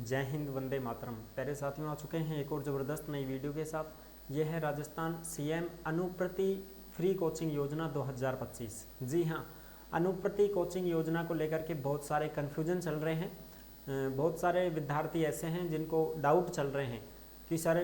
जय हिंद, वंदे मातरम। प्यारे साथियों, आ चुके हैं एक और ज़बरदस्त नई वीडियो के साथ। ये है Rajasthan CM Anuprati free coaching योजना 2025। जी हाँ, अनुप्रति कोचिंग योजना को लेकर के बहुत सारे कन्फ्यूजन चल रहे हैं। बहुत सारे विद्यार्थी ऐसे हैं जिनको डाउट चल रहे हैं कि सर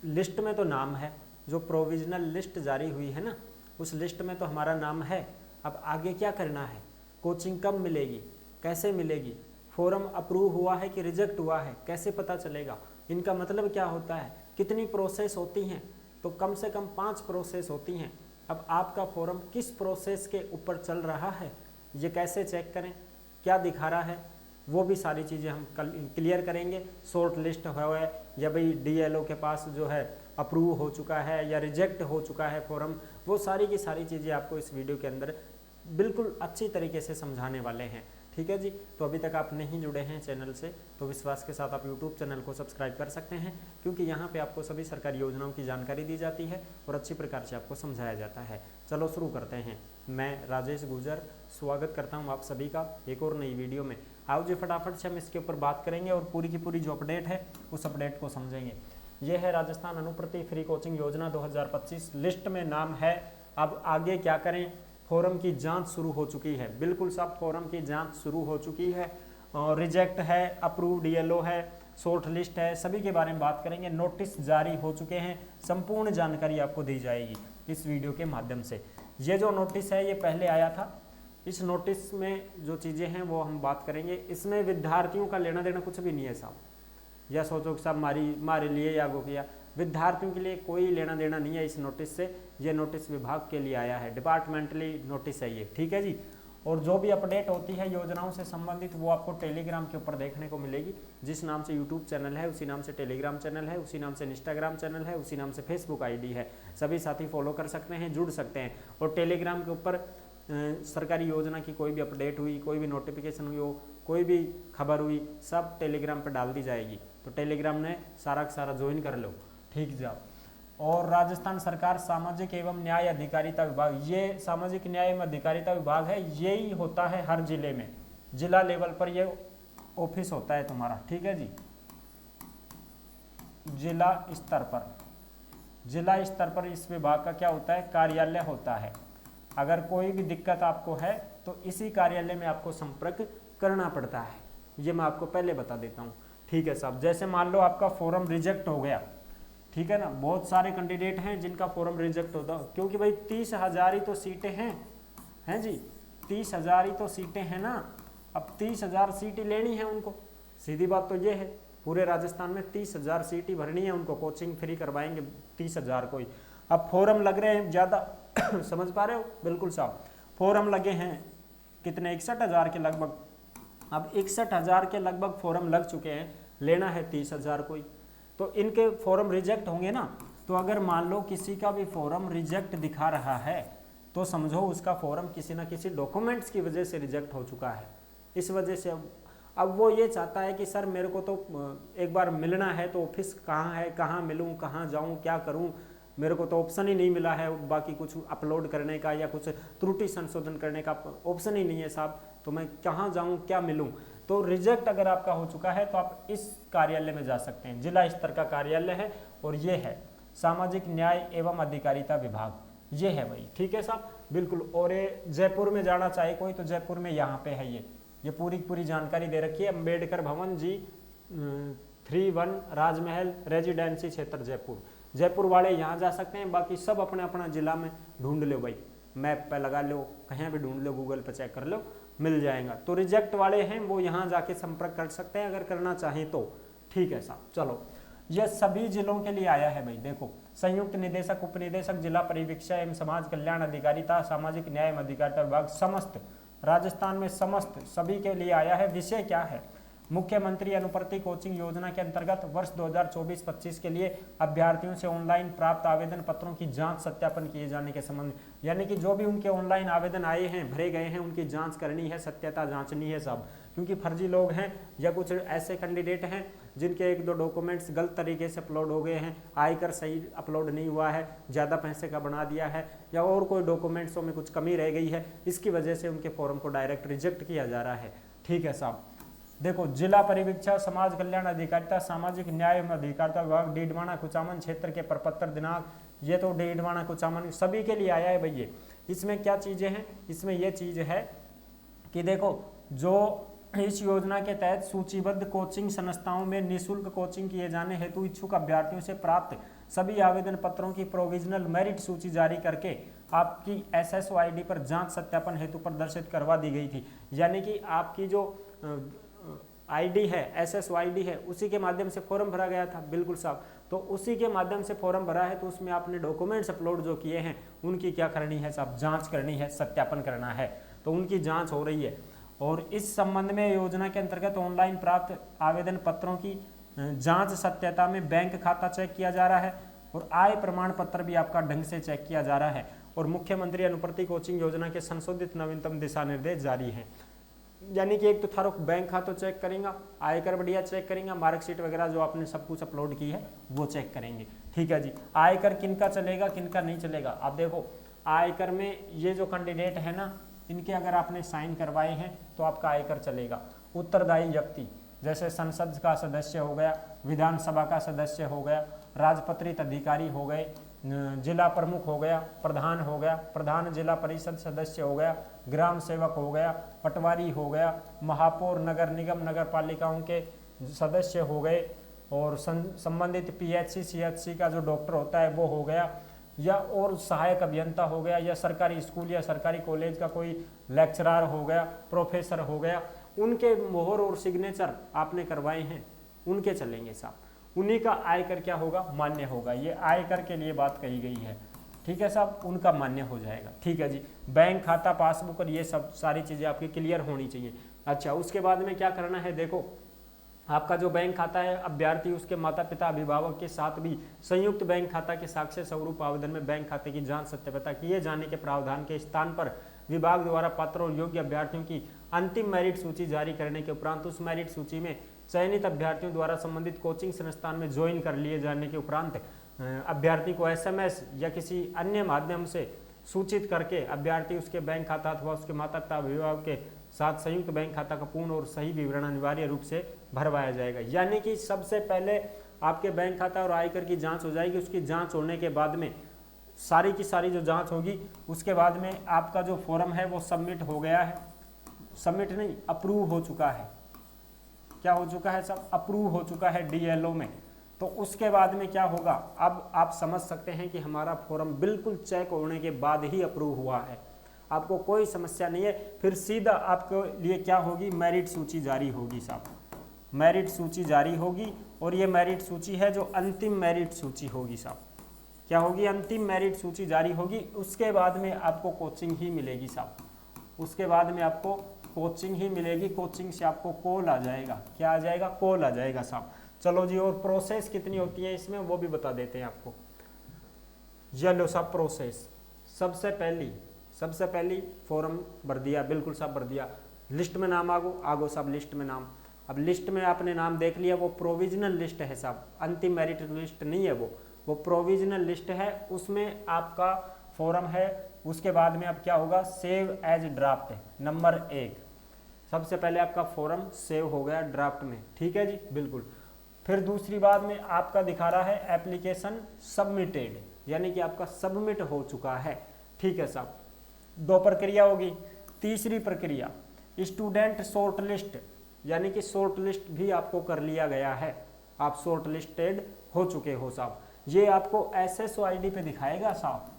लिस्ट में तो नाम है, जो प्रोविजनल लिस्ट जारी हुई है ना, उस लिस्ट में तो हमारा नाम है, अब आगे क्या करना है, कोचिंग कब मिलेगी, कैसे मिलेगी, फॉर्म अप्रूव हुआ है कि रिजेक्ट हुआ है, कैसे पता चलेगा, इनका मतलब क्या होता है, कितनी प्रोसेस होती हैं। तो कम से कम 5 प्रोसेस होती हैं। अब आपका फॉर्म किस प्रोसेस के ऊपर चल रहा है, ये कैसे चेक करें, क्या दिखा रहा है, वो भी सारी चीज़ें हम कल क्लियर करेंगे। शॉर्ट लिस्ट हुआ है या भाई डीएलओ के पास जो है अप्रूव हो चुका है या रिजेक्ट हो चुका है फॉर्म, वो सारी की सारी चीज़ें आपको इस वीडियो के अंदर बिल्कुल अच्छी तरीके से समझाने वाले हैं। ठीक है जी। तो अभी तक आप नहीं जुड़े हैं चैनल से तो विश्वास के साथ आप यूट्यूब चैनल को सब्सक्राइब कर सकते हैं, क्योंकि यहाँ पे आपको सभी सरकारी योजनाओं की जानकारी दी जाती है और अच्छी प्रकार से आपको समझाया जाता है। चलो शुरू करते हैं। मैं राजेश गुर्जर स्वागत करता हूँ आप सभी का एक और नई वीडियो में। आओ जी, फटाफट से हम इसके ऊपर बात करेंगे और पूरी की पूरी जो अपडेट है उस अपडेट को समझेंगे। ये है राजस्थान अनुप्रति फ्री कोचिंग योजना 2025। लिस्ट में नाम है, अब आगे क्या करें। फॉर्म की जांच शुरू हो चुकी है, बिल्कुल सब फॉर्म की जांच शुरू हो चुकी है। और रिजेक्ट है, अप्रूव डीएलओ है, शॉर्ट लिस्ट है, सभी के बारे में बात करेंगे। नोटिस जारी हो चुके हैं, संपूर्ण जानकारी आपको दी जाएगी इस वीडियो के माध्यम से। ये जो नोटिस है ये पहले आया था, इस नोटिस में जो चीज़ें हैं वो हम बात करेंगे। इसमें विद्यार्थियों का लेना देना कुछ भी नहीं है साहब, या सोचो कि साहब मारे लिए या गो किया, विद्यार्थियों के लिए कोई लेना देना नहीं है इस नोटिस से। ये नोटिस विभाग के लिए आया है, डिपार्टमेंटली नोटिस है ये, ठीक है जी। और जो भी अपडेट होती है योजनाओं से संबंधित वो आपको टेलीग्राम के ऊपर देखने को मिलेगी। जिस नाम से यूट्यूब चैनल है उसी नाम से टेलीग्राम चैनल है, उसी नाम से इंस्टाग्राम चैनल है, उसी नाम से फेसबुक आईडी है। सभी साथी फॉलो कर सकते हैं, जुड़ सकते हैं। और टेलीग्राम के ऊपर सरकारी योजना की कोई भी अपडेट हुई, कोई भी नोटिफिकेशन हुई हो, कोई भी खबर हुई, सब टेलीग्राम पर डाल दी जाएगी। तो टेलीग्राम ने सारा का सारा ज्वाइन कर लो, ठीक जाओ। और राजस्थान सरकार सामाजिक एवं न्याय अधिकारिता विभाग, ये सामाजिक न्याय एवं अधिकारिता विभाग है, यही होता है हर जिले में, जिला लेवल पर ये ऑफिस होता है तुम्हारा, ठीक है जी। जिला स्तर पर इस विभाग का क्या होता है, कार्यालय होता है। अगर कोई भी दिक्कत आपको है तो इसी कार्यालय में आपको संपर्क करना पड़ता है, ये मैं आपको पहले बता देता हूँ, ठीक है साहब। जैसे मान लो आपका फॉर्म रिजेक्ट हो गया, ठीक है ना, बहुत सारे कैंडिडेट हैं जिनका फॉर्म रिजेक्ट होता है, क्योंकि भाई 30,000 ही तो सीटें हैं जी, 30,000 ही तो सीटें हैं ना। अब 30,000 सीटें लेनी है उनको, सीधी बात तो ये है। पूरे राजस्थान में 30,000 सीटें भरनी है उनको, कोचिंग फ्री करवाएंगे 30,000 को ही। अब फॉर्म लग रहे हैं ज़्यादा समझ पा रहे हो, बिल्कुल साहब। फॉर्म लगे हैं कितने, 61,000 के लगभग। अब 61,000 के लगभग फॉर्म लग चुके हैं, लेना है 30,000 को ही। तो इनके फॉर्म रिजेक्ट होंगे ना। तो अगर मान लो किसी का भी फॉर्म रिजेक्ट दिखा रहा है तो समझो उसका फॉर्म किसी ना किसी डॉक्यूमेंट्स की वजह से रिजेक्ट हो चुका है। इस वजह से अब वो ये चाहता है कि सर मेरे को तो एक बार मिलना है, तो ऑफिस कहाँ है, कहाँ मिलूँ, कहाँ जाऊँ, क्या करूँ, मेरे को तो ऑप्शन ही नहीं मिला है, बाकी कुछ अपलोड करने का या कुछ त्रुटि संशोधन करने का ऑप्शन ही नहीं है साहब, तो मैं कहाँ जाऊँ, क्या मिलूँ। तो रिजेक्ट अगर आपका हो चुका है तो आप इस कार्यालय में जा सकते हैं, जिला स्तर का कार्यालय है। और ये है सामाजिक न्याय एवं अधिकारिता विभाग, ये है भाई, ठीक है साहब, बिल्कुल। और ये जयपुर में जाना चाहे कोई तो जयपुर में यहाँ पे है, ये पूरी जानकारी दे रखी है। अम्बेडकर भवन जी 31 राजमहल रेजिडेंसी क्षेत्र जयपुर वाले यहाँ जा सकते हैं। बाकी सब अपने अपना जिला में ढूंढ लो भाई, मैप पे लगा लो, कहीं भी ढूंढ लो, गूगल पे चेक कर लो, मिल जाएगा। तो रिजेक्ट वाले हैं वो यहाँ जाके संपर्क कर सकते हैं अगर करना चाहें तो, ठीक है साहब। चलो, यह सभी जिलों के लिए आया है भाई। देखो, संयुक्त निदेशक, उपनिदेशक, जिला परिवीक्षा एवं समाज कल्याण अधिकारिता, सामाजिक न्याय एवं अधिकारिता विभाग, समस्त राजस्थान में समस्त सभी के लिए आया है। विषय क्या है, मुख्यमंत्री अनुप्रति कोचिंग योजना के अंतर्गत वर्ष 2024-25 के लिए अभ्यर्थियों से ऑनलाइन प्राप्त आवेदन पत्रों की जांच सत्यापन किए जाने के संबंध, यानी कि जो भी उनके ऑनलाइन आवेदन आए हैं, भरे गए हैं, उनकी जांच करनी है, सत्यता जांचनी है सब। क्योंकि फर्जी लोग हैं या कुछ ऐसे कैंडिडेट हैं जिनके 1-2 डॉक्यूमेंट्स गलत तरीके से अपलोड हो गए हैं, आयकर सही अपलोड नहीं हुआ है, ज़्यादा पैसे का बना दिया है, या और कोई डॉक्यूमेंट्सों में कुछ कमी रह गई है, इसकी वजह से उनके फॉर्म को डायरेक्ट रिजेक्ट किया जा रहा है, ठीक है साहब। देखो जिला परिवीक्षक समाज कल्याण अधिकारिता सामाजिक न्याय एवं अधिकारिता विभाग डीडवाना कुचामन क्षेत्र के प्रपत्र दिनांक, ये तो डीडवाना कुचामन सभी के लिए आया है भैया। इसमें क्या चीजें हैं, इसमें यह चीज है कि देखो जो इस योजना के तहत सूचीबद्ध कोचिंग संस्थाओं में निःशुल्क कोचिंग किए जाने हेतु इच्छुक अभ्यर्थियों से प्राप्त सभी आवेदन पत्रों की प्रोविजनल मेरिट सूची जारी करके आपकी SSO ID पर जांच सत्यापन हेतु प्रदर्शित करवा दी गई थी। यानी कि आपकी जो ID है, SSO ID है, उसी के माध्यम से फॉर्म भरा गया था, बिल्कुल साहब। तो उसी के माध्यम से फॉर्म भरा है, तो उसमें आपने डॉक्यूमेंट्स अपलोड जो किए हैं उनकी क्या करनी है साहब, जांच करनी है, सत्यापन करना है। तो उनकी जांच हो रही है। और इस संबंध में योजना के अंतर्गत ऑनलाइन प्राप्त आवेदन पत्रों की जांच सत्यता में बैंक खाता चेक किया जा रहा है और आय प्रमाण पत्र भी आपका ढंग से चेक किया जा रहा है। और मुख्यमंत्री अनुप्रति कोचिंग योजना के संशोधित नवीनतम दिशा निर्देश जारी हैं। यानी कि एक तो थारो बैंक खाता चेक करेंगे, आयकर बढ़िया चेक करेंगे, मार्कशीट वगैरह जो आपने सब कुछ अपलोड की है वो चेक करेंगे। ठीक है जी। आयकर किनका चलेगा, किनका नहीं चलेगा। आप देखो आयकर में ये जो कैंडिडेट है ना, इनके अगर आपने साइन करवाए हैं तो आपका आयकर चलेगा। उत्तरदायी व्यक्ति जैसे संसद का सदस्य हो गया, विधानसभा का सदस्य हो गया, राजपत्रित अधिकारी हो गए, जिला प्रमुख हो गया, प्रधान हो गया, प्रधान जिला परिषद सदस्य हो गया, ग्राम सेवक हो गया, पटवारी हो गया, महापौर नगर निगम नगर पालिकाओं के सदस्य हो गए, और संबंधित PHC CHC का जो डॉक्टर होता है वो हो गया, या और सहायक अभियंता हो गया, या सरकारी स्कूल या सरकारी कॉलेज का कोई लेक्चरर हो गया, प्रोफेसर हो गया, उनके मोहर और सिग्नेचर आपने करवाए हैं, उनके चलेंगे साहब। उन्हीं का आयकर क्या होगा, मान्य होगा। ये आयकर के लिए बात कही गई है। ठीक है साहब, उनका मान्य हो जाएगा। ठीक है जी। बैंक खाता, पासबुक और ये सब सारी चीज़ें आपकी क्लियर होनी चाहिए। अच्छा, उसके बाद में क्या करना है, देखो आपका जो बैंक खाता है, अभ्यर्थी उसके माता पिता अभिभावक के साथ भी संयुक्त बैंक खाता के साक्ष्य स्वरूप आवेदन में बैंक खाते की जांच सत्यापन किए जाने के प्रावधान के स्थान पर विभाग द्वारा पात्र और योग्य अभ्यर्थियों की अंतिम मेरिट सूची जारी करने के उपरांत उस मेरिट सूची में चयनित अभ्यर्थियों द्वारा संबंधित कोचिंग संस्थान में ज्वाइन कर लिए जाने के उपरांत अभ्यर्थी को SMS या किसी अन्य माध्यम से सूचित करके अभ्यर्थी उसके बैंक खाता अथवा उसके माता पिता अभिभावक के साथ संयुक्त बैंक खाता का पूर्ण और सही विवरण अनिवार्य रूप से भरवाया जाएगा। यानी कि सबसे पहले आपके बैंक खाता और आयकर की जांच हो जाएगी। उसकी जांच होने के बाद में सारी की सारी जो जांच होगी, उसके बाद में आपका जो फॉर्म है वो सबमिट हो गया है, सबमिट नहीं अप्रूव हो चुका है। क्या हो चुका है सब, अप्रूव हो चुका है DLO में। तो उसके बाद में क्या होगा, अब आप समझ सकते हैं कि हमारा फॉर्म बिल्कुल चेक होने के बाद ही अप्रूव हुआ है, आपको कोई समस्या नहीं है। फिर सीधा आपके लिए क्या होगी, मेरिट सूची जारी होगी साहब, मेरिट सूची जारी होगी। और ये मेरिट सूची है जो अंतिम मेरिट सूची होगी साहब। क्या होगी, अंतिम मेरिट सूची जारी होगी। उसके बाद में आपको कोचिंग ही मिलेगी साहब, उसके बाद में आपको कोचिंग ही मिलेगी। कोचिंग से आपको कॉल आ जाएगा। क्या आ जाएगा, कॉल आ जाएगा साहब। चलो जी, और प्रोसेस कितनी होती है इसमें वो भी बता देते हैं आपको। ये लो साहब प्रोसेस। सबसे पहली फॉर्म भर दिया, बिल्कुल साहब भर दिया। लिस्ट में नाम आगो साहब, लिस्ट में नाम। अब लिस्ट में आपने नाम देख लिया, वो प्रोविजनल लिस्ट है साहब, अंतिम मेरिट लिस्ट नहीं है वो प्रोविजनल लिस्ट है। उसमें आपका फॉर्म है। उसके बाद में अब क्या होगा, सेव एज ड्राफ्ट नंबर 1। सबसे पहले आपका फॉर्म सेव हो गया ड्राफ्ट में। ठीक है जी, बिल्कुल। फिर दूसरी बात में आपका दिखा रहा है एप्लीकेशन सबमिटेड, यानी कि आपका सबमिट हो चुका है। ठीक है साहब, 2 प्रक्रिया होगी। तीसरी प्रक्रिया स्टूडेंट शॉर्ट लिस्ट, यानी कि शॉर्ट लिस्ट भी आपको कर लिया गया है, आप शॉर्ट लिस्टेड हो चुके हो साहब। ये आपको SSO ID पे दिखाएगा साहब।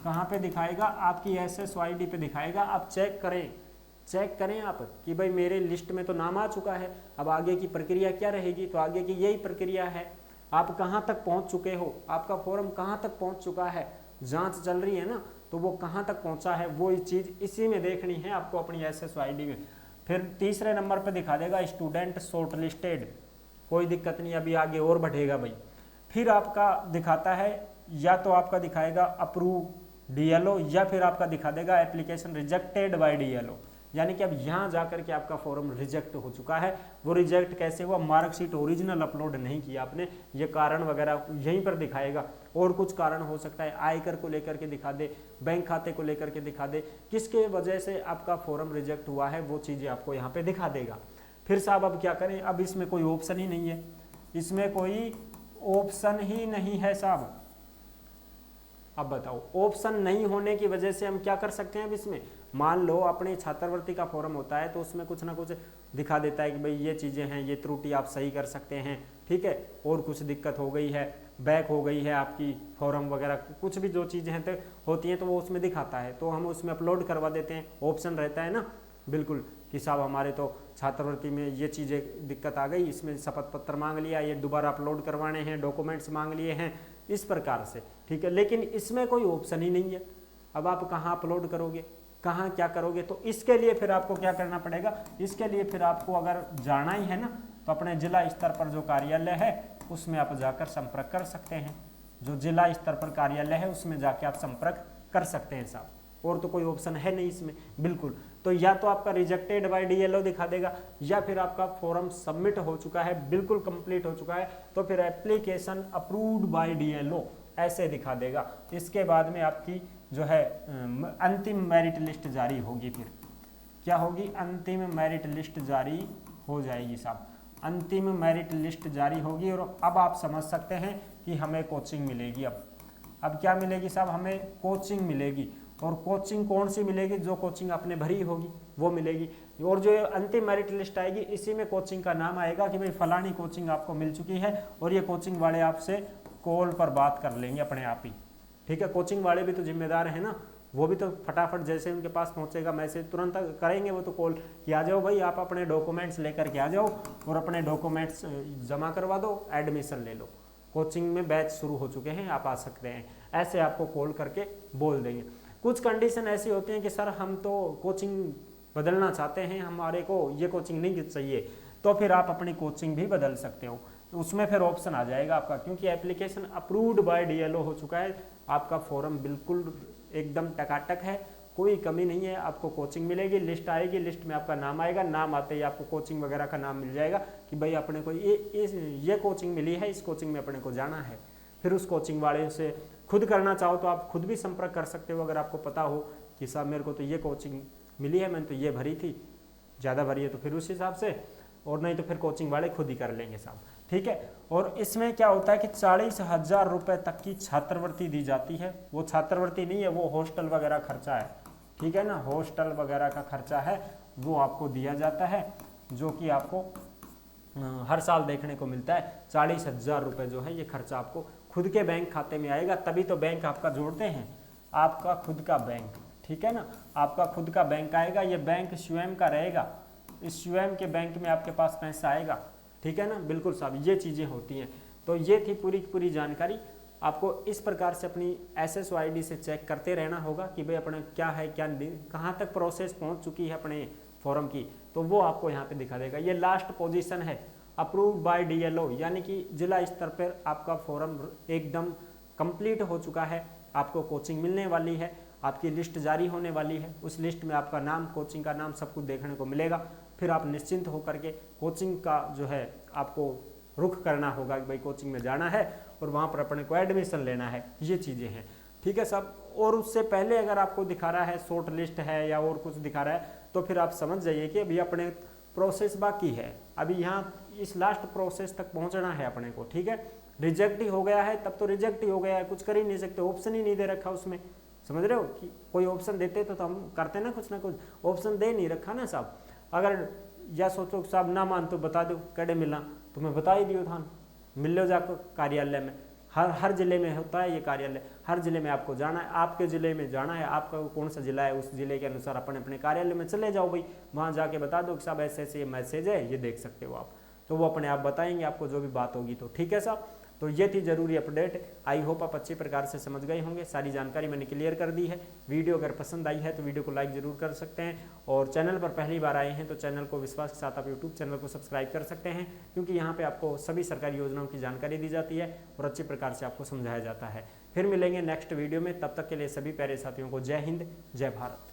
कहाँ पे दिखाएगा, आपकी SSO ID पे दिखाएगा। आप चेक करें आप कि भाई मेरे लिस्ट में तो नाम आ चुका है। अब आगे की प्रक्रिया क्या रहेगी, तो आगे की यही प्रक्रिया है। आप कहाँ तक पहुँच चुके हो, आपका फॉर्म कहाँ तक पहुँच चुका है, जांच चल रही है ना, तो वो कहाँ तक पहुँचा है वो चीज़ इसी में देखनी है आपको, अपनी SSO ID में। फिर तीसरे नंबर पर दिखा देगा स्टूडेंट शॉर्ट लिस्टेड, कोई दिक्कत नहीं, अभी आगे और बढ़ेगा भाई। फिर आपका दिखाता है, या तो आपका दिखाएगा अप्रूव DLO, या फिर आपका दिखा देगा एप्लीकेशन रिजेक्टेड बाय DLO, यानी कि अब यहाँ जाकर के आपका फॉर्म रिजेक्ट हो चुका है। वो रिजेक्ट कैसे हुआ, मार्कशीट ओरिजिनल अपलोड नहीं किया आपने, ये कारण वगैरह यहीं पर दिखाएगा। और कुछ कारण हो सकता है, आयकर को लेकर के दिखा दे, बैंक खाते को लेकर के दिखा दे, किसके वजह से आपका फॉर्म रिजेक्ट हुआ है वो चीज़ें आपको यहाँ पे दिखा देगा। फिर साहब अब क्या करें, अब इसमें कोई ऑप्शन ही नहीं है, इसमें कोई ऑप्शन ही नहीं है साहब। अब बताओ, ऑप्शन नहीं होने की वजह से हम क्या कर सकते हैं अब इसमें, मान लो अपने छात्रवृत्ति का फॉर्म होता है तो उसमें कुछ ना कुछ दिखा देता है कि भाई ये चीज़ें हैं, ये त्रुटि आप सही कर सकते हैं, ठीक है, और कुछ दिक्कत हो गई है, बैक हो गई है आपकी फॉर्म वगैरह, कुछ भी जो चीज़ें हैं तो होती हैं तो वो उसमें दिखाता है, तो हम उसमें अपलोड करवा देते हैं, ऑप्शन रहता है ना बिल्कुल कि साहब हमारे तो छात्रवृत्ति में ये चीज़ें दिक्कत आ गई, इसमें शपथ पत्र मांग लिया, ये दोबारा अपलोड करवाने हैं, डॉक्यूमेंट्स मांग लिए हैं, इस प्रकार से, ठीक है। लेकिन इसमें कोई ऑप्शन ही नहीं है, अब आप कहाँ अपलोड करोगे, कहाँ क्या करोगे, तो इसके लिए फिर आपको क्या करना पड़ेगा, इसके लिए फिर आपको अगर जाना ही है ना तो अपने जिला स्तर पर जो कार्यालय है उसमें आप जाकर संपर्क कर सकते हैं, जो जिला स्तर पर कार्यालय है उसमें जाके आप संपर्क कर सकते हैं साहब, और तो कोई ऑप्शन है नहीं इसमें बिल्कुल। तो या तो आपका रिजेक्टेड बाय डीएलओ दिखा देगा, या फिर आपका फॉर्म सबमिट हो चुका है, बिल्कुल कंप्लीट हो चुका है, तो फिर एप्लीकेशन अप्रूव्ड बाय डीएलओ ऐसे दिखा देगा। इसके बाद में आपकी जो है अंतिम मेरिट लिस्ट जारी होगी, फिर क्या होगी, अंतिम मेरिट लिस्ट जारी हो जाएगी साहब, अंतिम मेरिट लिस्ट जारी होगी। और अब आप समझ सकते हैं कि हमें कोचिंग मिलेगी। अब क्या मिलेगी साहब, हमें कोचिंग मिलेगी, और कोचिंग कौन सी मिलेगी, जो कोचिंग आपने भरी होगी वो मिलेगी, और जो अंतिम मेरिट लिस्ट आएगी इसी में कोचिंग का नाम आएगा कि भाई फलानी कोचिंग आपको मिल चुकी है, और ये कोचिंग वाले आपसे कॉल पर बात कर लेंगे अपने आप ही, ठीक है। कोचिंग वाले भी तो जिम्मेदार हैं ना, वो भी तो फटाफट जैसे उनके पास पहुंचेगा मैसेज तुरंत करेंगे वो तो कॉल कि आ जाओ भाई, आप अपने डॉक्यूमेंट्स लेकर के आ जाओ और अपने डॉक्यूमेंट्स जमा करवा दो, एडमिशन ले लो, कोचिंग में बैच शुरू हो चुके हैं, आप आ सकते हैं, ऐसे आपको कॉल करके बोल देंगे। कुछ कंडीशन ऐसी होती हैं कि सर हम तो कोचिंग बदलना चाहते हैं, हमारे को ये कोचिंग नहीं चाहिए, तो फिर आप अपनी कोचिंग भी बदल सकते हो, उसमें फिर ऑप्शन आ जाएगा आपका, क्योंकि एप्लीकेशन अप्रूव्ड बाय डीएलओ हो चुका है, आपका फॉर्म बिल्कुल एकदम टकाटक है, कोई कमी नहीं है, आपको कोचिंग मिलेगी, लिस्ट आएगी, लिस्ट में आपका नाम आएगा, नाम आते ही आपको कोचिंग वगैरह का नाम मिल जाएगा कि भाई अपने को ये कोचिंग मिली है, इस कोचिंग में अपने को जाना है। फिर उस कोचिंग वाले से खुद करना चाहो तो आप खुद भी संपर्क कर सकते हो, अगर आपको पता हो कि साहब मेरे को तो ये कोचिंग मिली है, मैंने तो ये भरी थी, ज़्यादा भरी है तो फिर उस हिसाब से, और नहीं तो फिर कोचिंग वाले खुद ही कर लेंगे साहब, ठीक है। और इसमें क्या होता है कि 40,000 रुपये तक की छात्रवृत्ति दी जाती है, वो छात्रवृत्ति नहीं है, वो हॉस्टल वगैरह खर्चा है, ठीक है ना, हॉस्टल वगैरह का खर्चा है वो आपको दिया जाता है, जो कि आपको हर साल देखने को मिलता है। 40,000 रुपये जो है ये खर्चा आपको खुद के बैंक खाते में आएगा, तभी तो बैंक आपका जोड़ते हैं, आपका खुद का बैंक, ठीक है ना, आपका खुद का बैंक आएगा, ये बैंक स्वयं का रहेगा, इस स्वयं के बैंक में आपके पास पैसा आएगा, ठीक है ना, बिल्कुल साहब, ये चीज़ें होती हैं। तो ये थी पूरी की पूरी जानकारी। आपको इस प्रकार से अपनी SSO ID से चेक करते रहना होगा कि भाई अपने क्या है, क्या कहाँ तक प्रोसेस पहुँच चुकी है अपने फॉर्म की, तो वो आपको यहाँ पे दिखा देगा। ये लास्ट पोजीशन है अप्रूव्ड बाय डीएलओ, यानी कि जिला स्तर पर आपका फॉर्म एकदम कंप्लीट हो चुका है, आपको कोचिंग मिलने वाली है, आपकी लिस्ट जारी होने वाली है, उस लिस्ट में आपका नाम, कोचिंग का नाम सब कुछ देखने को मिलेगा। फिर आप निश्चिंत होकर के कोचिंग का जो है आपको रुख करना होगा कि भाई कोचिंग में जाना है और वहाँ पर अपने को एडमिशन लेना है, ये चीज़ें हैं, ठीक है साहब। और उससे पहले अगर आपको दिखा रहा है शॉर्ट लिस्ट है या और कुछ दिखा रहा है, तो फिर आप समझ जाइए कि अभी अपने प्रोसेस बाकी है, अभी यहाँ इस लास्ट प्रोसेस तक पहुँचना है अपने को, ठीक है। रिजेक्ट ही हो गया है तब तो रिजेक्ट ही हो गया है, कुछ कर ही नहीं सकते, ऑप्शन ही नहीं दे रखा उसमें, समझ रहे हो, कि कोई ऑप्शन देते तो हम करते ना, कुछ ना कुछ ऑप्शन दे नहीं रखा ना साहब। अगर या सोचो साहब ना मान तो बता दो कड़े मिलना, तो मैं बता ही दियो था, मिल लो जाकर कार्यालय में, हर जिले में होता है ये कार्यालय, हर जिले में आपको जाना है, आपके जिले में जाना है, आपका कौन सा जिला है उस जिले के अनुसार अपने अपने कार्यालय में चले जाओ भाई, वहाँ जाके बता दो कि साहब ऐसे ऐसे ये मैसेज है, ये देख सकते हो आप, तो वो अपने आप बताएंगे आपको जो भी बात होगी, तो ठीक है साहब। तो ये थी जरूरी अपडेट, आई होप आप अच्छी प्रकार से समझ गए होंगे, सारी जानकारी मैंने क्लियर कर दी है। वीडियो अगर पसंद आई है तो वीडियो को लाइक जरूर कर सकते हैं, और चैनल पर पहली बार आए हैं तो चैनल को विश्वास के साथ आप यूट्यूब चैनल को सब्सक्राइब कर सकते हैं, क्योंकि यहाँ पे आपको सभी सरकारी योजनाओं की जानकारी दी जाती है और अच्छी प्रकार से आपको समझाया जाता है। फिर मिलेंगे नेक्स्ट वीडियो में, तब तक के लिए सभी प्यारे साथियों को जय हिंद, जय भारत।